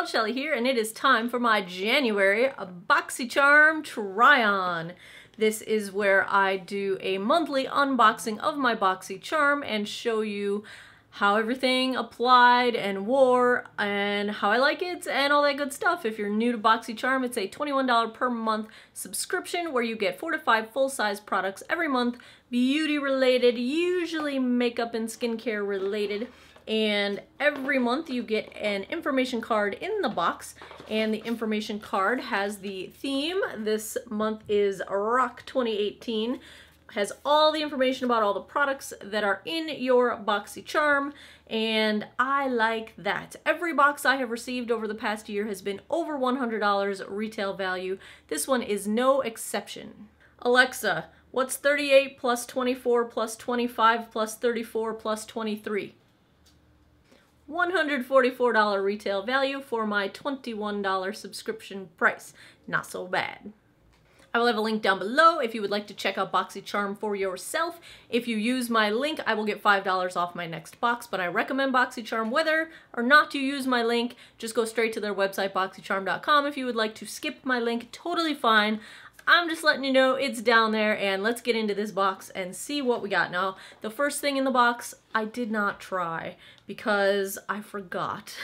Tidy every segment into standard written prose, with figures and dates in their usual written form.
world, Shelly here, and it is time for my January BOXYCHARM try-on. This is where I do a monthly unboxing of my BOXYCHARM and show you how everything applied and wore and how I like it and all that good stuff. If you're new to BOXYCHARM, it's a $21 per month subscription where you get 4 to 5 full-size products every month, beauty related, usually makeup and skincare related. And every month you get an information card in the box, and the information card has the theme. This month is Rock 2018. Has all the information about all the products that are in your BOXYCHARM, and I like that. Every box I have received over the past year has been over $100 retail value. This one is no exception. Alexa, what's 38 plus 24 plus 25 plus 34 plus 23? $144 retail value for my $21 subscription price. Not so bad. I will have a link down below if you would like to check out BOXYCHARM for yourself. If you use my link, I will get $5 off my next box, but I recommend BOXYCHARM whether or not you use my link. Just go straight to their website, BOXYCHARM.com. If you would like to skip my link, totally fine. I'm just letting you know it's down there, and let's get into this box and see what we got. Now, the first thing in the box, I did not try because I forgot.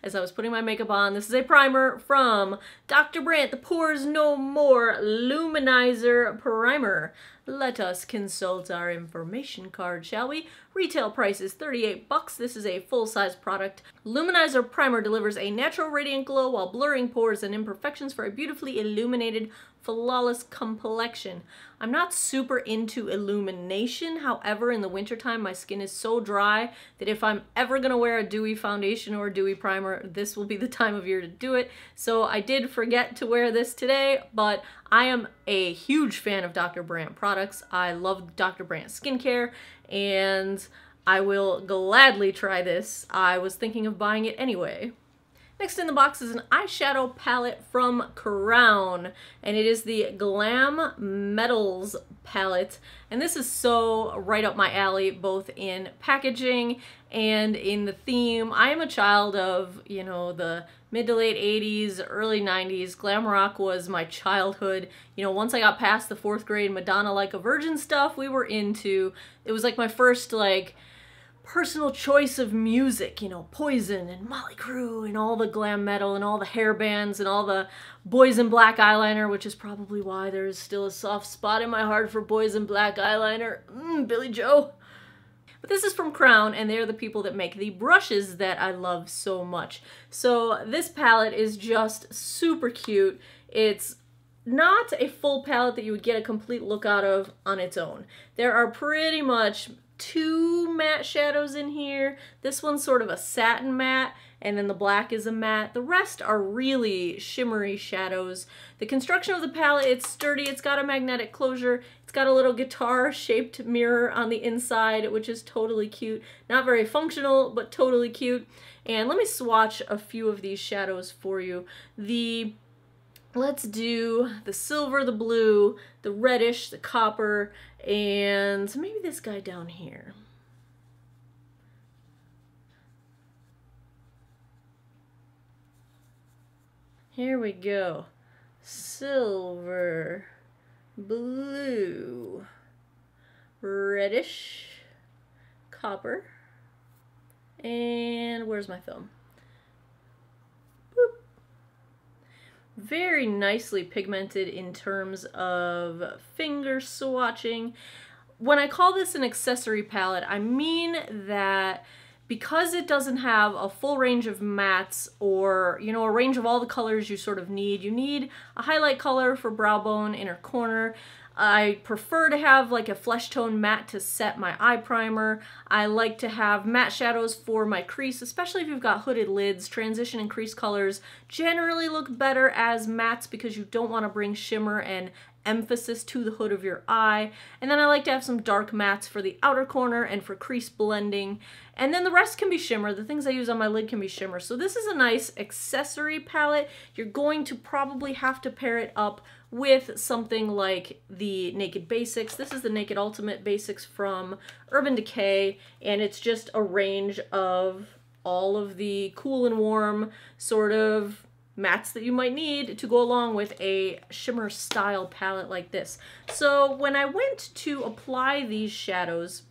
As I was putting my makeup on, this is a primer from Dr. Brandt, the Pores No More Luminizer Primer. Let us consult our information card, shall we? Retail price is $38. This is a full-size product. Luminizer Primer delivers a natural radiant glow while blurring pores and imperfections for a beautifully illuminated, flawless complexion. I'm not super into illumination. However, in the wintertime, my skin is so dry that if I'm ever going to wear a dewy foundation or a dewy primer, this will be the time of year to do it. So I did forget to wear this today, but I am a huge fan of Dr. Brandt products. I love Dr. Brandt skincare, and I will gladly try this. I was thinking of buying it anyway. Next in the box is an eyeshadow palette from Crown, and it is the Glam Metals palette, and this is so right up my alley, both in packaging and in the theme. I am a child of, you know, the mid to late 80s, early 90s. Glam rock was my childhood. You know, once I got past the 4th grade Madonna Like a Virgin stuff, we were into, it was like my first, like, personal choice of music, you know, Poison and Motley Crue and all the glam metal and all the hair bands and all the boys in black eyeliner, which is probably why there's still a soft spot in my heart for boys in black eyeliner. Billy Joe. But this is from Crown, and they're the people that make the brushes that I love so much. So this palette is just super cute. It's not a full palette that you would get a complete look out of on its own. There are pretty much 2 matte shadows in here. This one's sort of a satin matte, and then the black is a matte. The rest are really shimmery shadows. The construction of the palette, it's sturdy, it's got a magnetic closure, it's got a little guitar-shaped mirror on the inside, which is totally cute. Not very functional, but totally cute. And let me swatch a few of these shadows for you. Let's do the silver, the blue, the reddish, the copper, and maybe this guy down here. Here we go. Silver, blue, reddish, copper, and where's my film? Boop. Very nicely pigmented in terms of finger swatching. When I call this an accessory palette, I mean that because it doesn't have a full range of mattes or, you know, a range of all the colors you sort of need. You need a highlight color for brow bone, inner corner. I prefer to have like a flesh tone matte to set my eye primer. I like to have matte shadows for my crease, especially if you've got hooded lids. Transition and crease colors generally look better as mattes because you don't want to bring shimmer and emphasis to the hood of your eye. And then I like to have some dark mattes for the outer corner and for crease blending. And then the rest can be shimmer. The things I use on my lid can be shimmer. So this is a nice accessory palette. You're going to probably have to pair it up with something like the Naked Basics. This is the Naked Ultimate Basics from Urban Decay, and it's just a range of all of the cool and warm sort of mattes that you might need to go along with a shimmer style palette like this. So when I went to apply these shadows,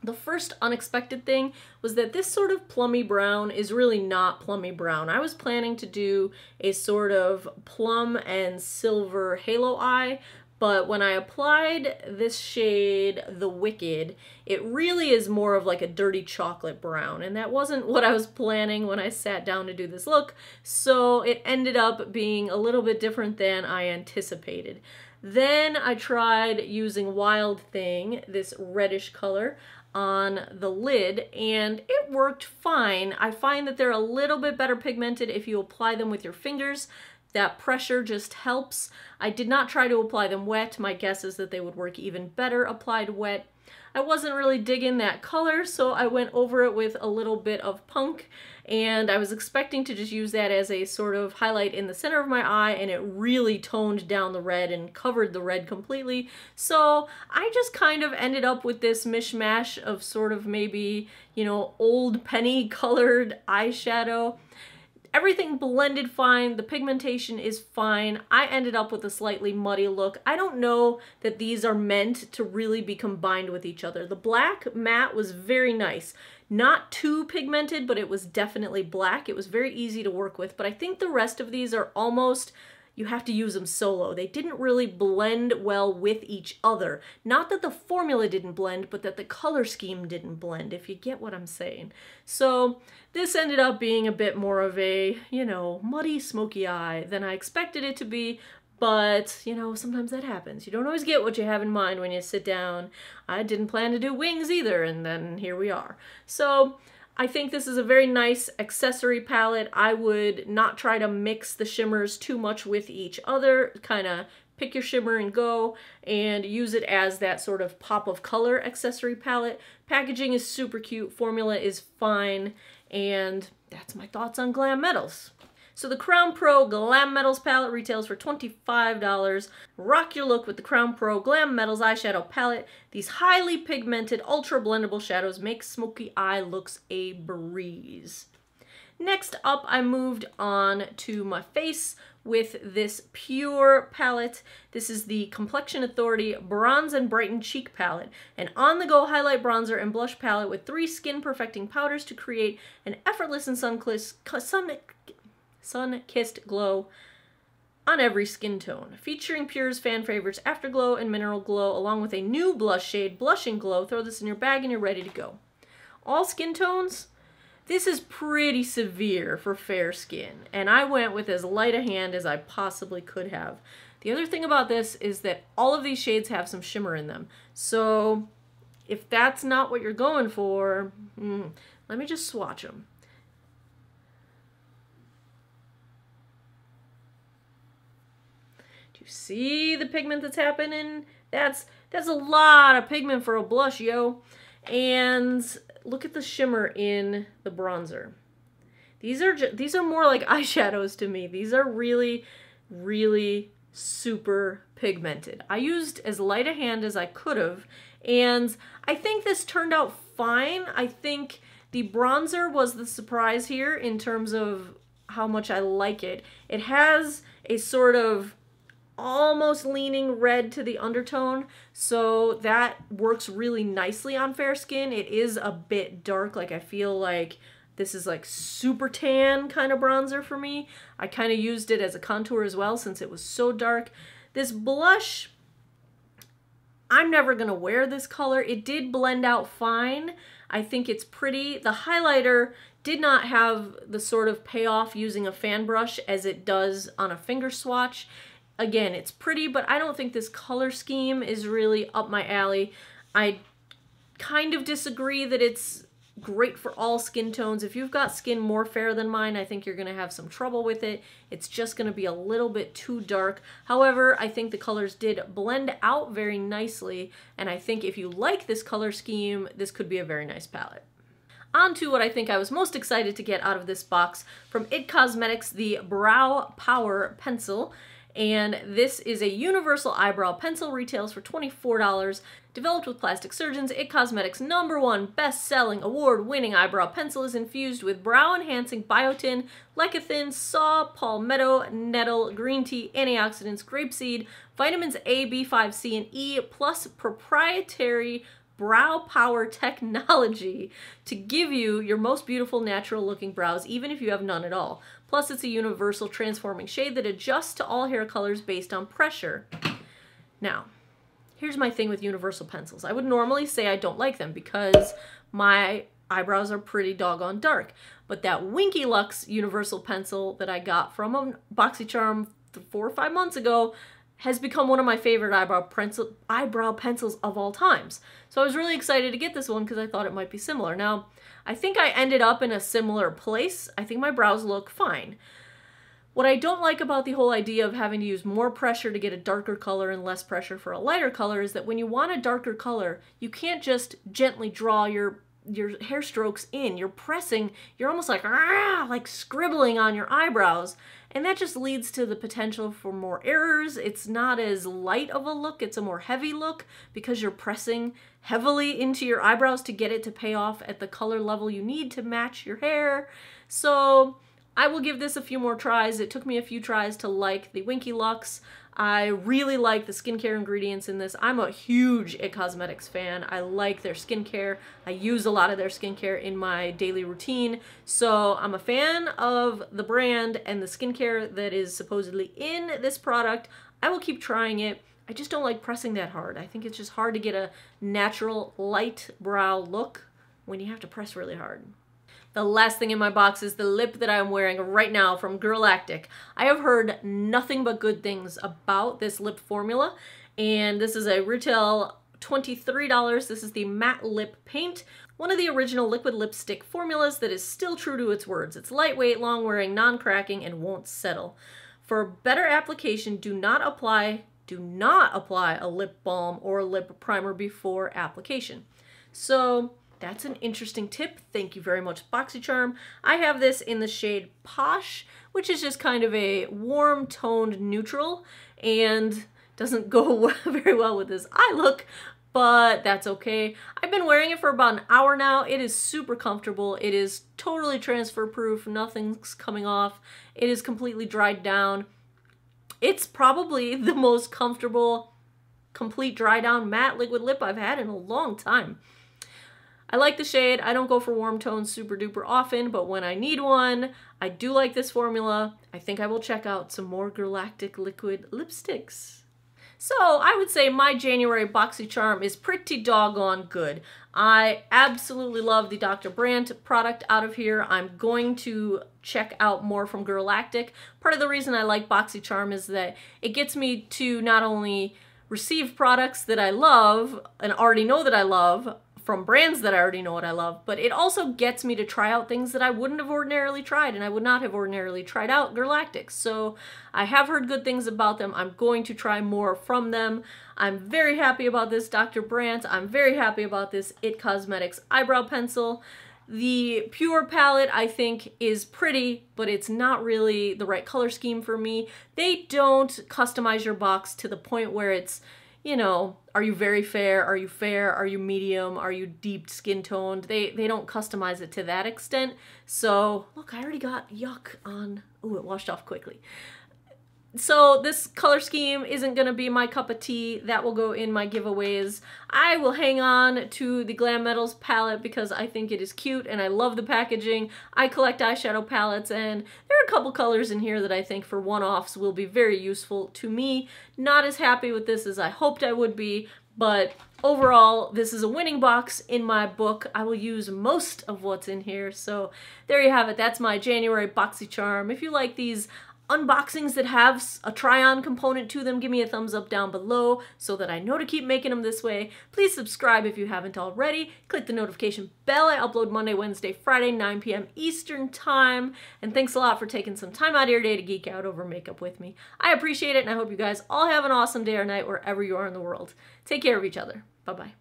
the first unexpected thing was that this sort of plummy brown is really not plummy brown. I was planning to do a sort of plum and silver halo eye, but when I applied this shade, The Wicked, it really is more of like a dirty chocolate brown, and that wasn't what I was planning when I sat down to do this look, so it ended up being a little bit different than I anticipated. Then I tried using Wild Thing, this reddish color, on the lid, and it worked fine. I find that they're a little bit better pigmented if you apply them with your fingers. That pressure just helps. I did not try to apply them wet. My guess is that they would work even better applied wet. I wasn't really digging that color, so I went over it with a little bit of Punk, and I was expecting to just use that as a sort of highlight in the center of my eye, and it really toned down the red and covered the red completely. So I just kind of ended up with this mishmash of sort of maybe, you know, old penny colored eyeshadow. Everything blended fine, the pigmentation is fine. I ended up with a slightly muddy look. I don't know that these are meant to really be combined with each other. The black matte was very nice. Not too pigmented, but it was definitely black. It was very easy to work with, but I think the rest of these are almost, you have to use them solo. They didn't really blend well with each other. Not that the formula didn't blend, but that the color scheme didn't blend, if you get what I'm saying. So this ended up being a bit more of a, you know, muddy, smoky eye than I expected it to be, but, you know, sometimes that happens. You don't always get what you have in mind when you sit down. I didn't plan to do wings either, and then here we are. So I think this is a very nice accessory palette. I would not try to mix the shimmers too much with each other. Kind of pick your shimmer and go, and use it as that sort of pop of color accessory palette. Packaging is super cute, formula is fine, and that's my thoughts on Glam Metals. So the Crown Pro Glam Metals palette retails for $25. Rock your look with the Crown Pro Glam Metals eyeshadow palette. These highly pigmented, ultra blendable shadows make smoky eye looks a breeze. Next up, I moved on to my face with this Pure palette. This is the Complexion Authority Bronze and Brighten Cheek palette, an on-the-go highlight bronzer and blush palette with 3 skin perfecting powders to create an effortless and sun-kissed glow on every skin tone. Featuring Pure's fan favorites Afterglow and Mineral Glow, along with a new blush shade, Blushing Glow. Throw this in your bag and you're ready to go. All skin tones. This is pretty severe for fair skin, and I went with as light a hand as I possibly could have. The other thing about this is that all of these shades have some shimmer in them, so if that's not what you're going for, let me just swatch them. Do you see the pigment that's happening? That's a lot of pigment for a blush, yo. And look at the shimmer in the bronzer. These are more like eyeshadows to me. These are really, really super pigmented. I used as light a hand as I could have, and I think this turned out fine. I think the bronzer was the surprise here in terms of how much I like it. It has a sort of almost leaning red to the undertone, so that works really nicely on fair skin. It is a bit dark, like I feel like this is like super tan kind of bronzer for me. I kind of used it as a contour as well since it was so dark. This blush, I'm never gonna wear this color. It did blend out fine. I think it's pretty. The highlighter did not have the sort of payoff using a fan brush as it does on a finger swatch. Again, it's pretty, but I don't think this color scheme is really up my alley. I kind of disagree that it's great for all skin tones. If you've got skin more fair than mine, I think you're going to have some trouble with it. It's just going to be a little bit too dark. However, I think the colors did blend out very nicely, and I think if you like this color scheme, this could be a very nice palette. On to what I think I was most excited to get out of this box. From IT Cosmetics, the Brow Power Pencil. And this is a universal eyebrow pencil, retails for $24. Developed with plastic surgeons, It Cosmetics' #1 best-selling, award-winning eyebrow pencil is infused with brow-enhancing biotin, lecithin, saw, palmetto, nettle, green tea, antioxidants, grapeseed, vitamins A, B5, C, and E, plus proprietary brow power technology to give you your most beautiful natural looking brows, even if you have none at all. Plus, it's a universal transforming shade that adjusts to all hair colors based on pressure. Now, here's my thing with universal pencils. I would normally say I don't like them because my eyebrows are pretty doggone dark. But that Winky Lux universal pencil that I got from BOXYCHARM 4 or 5 months ago has become one of my favorite eyebrow pencils of all times. So I was really excited to get this one because I thought it might be similar. Now, I think I ended up in a similar place. I think my brows look fine. What I don't like about the whole idea of having to use more pressure to get a darker color and less pressure for a lighter color is that when you want a darker color, you can't just gently draw your hair strokes in. You're pressing, you're almost like scribbling on your eyebrows. And that just leads to the potential for more errors. It's not as light of a look, it's a more heavy look because you're pressing heavily into your eyebrows to get it to pay off at the color level you need to match your hair. So I will give this a few more tries. It took me a few tries to like the Winky Lux. I really like the skincare ingredients in this. I'm a huge It Cosmetics fan. I like their skincare. I use a lot of their skincare in my daily routine. So I'm a fan of the brand and the skincare that is supposedly in this product. I will keep trying it. I just don't like pressing that hard. I think it's just hard to get a natural light brow look when you have to press really hard. The last thing in my box is the lip that I'm wearing right now from Galactic. I have heard nothing but good things about this lip formula, and this is a retail $23. This is the Matte Lip Paint, one of the original liquid lipstick formulas that is still true to its words. It's lightweight, long-wearing, non-cracking, and won't settle. For better application, do not apply a lip balm or lip primer before application. So that's an interesting tip. Thank you very much, BOXYCHARM. I have this in the shade Posh, which is just kind of a warm toned neutral and doesn't go very well with this eye look, but that's okay. I've been wearing it for about an hour now. It is super comfortable. It is totally transfer proof. Nothing's coming off. It is completely dried down. It's probably the most comfortable, complete dry down matte liquid lip I've had in a long time. I like the shade. I don't go for warm tones super duper often, but when I need one, I do like this formula. I think I will check out some more Galactic liquid lipsticks. So I would say my January BOXYCHARM is pretty doggone good. I absolutely love the Dr. Brandt product out of here. I'm going to check out more from Galactic. Part of the reason I like BOXYCHARM is that it gets me to not only receive products that I love and already know that I love, from brands that I already know what I love, but it also gets me to try out things that I wouldn't have ordinarily tried, and I would not have ordinarily tried out Galactic. So I have heard good things about them. I'm going to try more from them. I'm very happy about this Dr. Brandt. I'm very happy about this It Cosmetics eyebrow pencil. The Pure palette, I think, is pretty, but it's not really the right color scheme for me. They don't customize your box to the point where it's, you know, are you very fair? Are you fair? Are you medium? Are you deep skin toned? They don't customize it to that extent. So, look, I already got yuck on. Ooh, it washed off quickly. So this color scheme isn't going to be my cup of tea. That will go in my giveaways. I will hang on to the Glam Metals palette because I think it is cute and I love the packaging. I collect eyeshadow palettes and there are a couple colors in here that I think for one-offs will be very useful to me. Not as happy with this as I hoped I would be, but overall, this is a winning box in my book. I will use most of what's in here. So there you have it. That's my January BOXYCHARM. If you like these unboxings that have a try-on component to them, give me a thumbs up down below so that I know to keep making them this way. Please subscribe if you haven't already. Click the notification bell. I upload Monday, Wednesday, Friday, 9 p.m. Eastern Time. And thanks a lot for taking some time out of your day to geek out over makeup with me. I appreciate it, and I hope you guys all have an awesome day or night wherever you are in the world. Take care of each other. Bye-bye.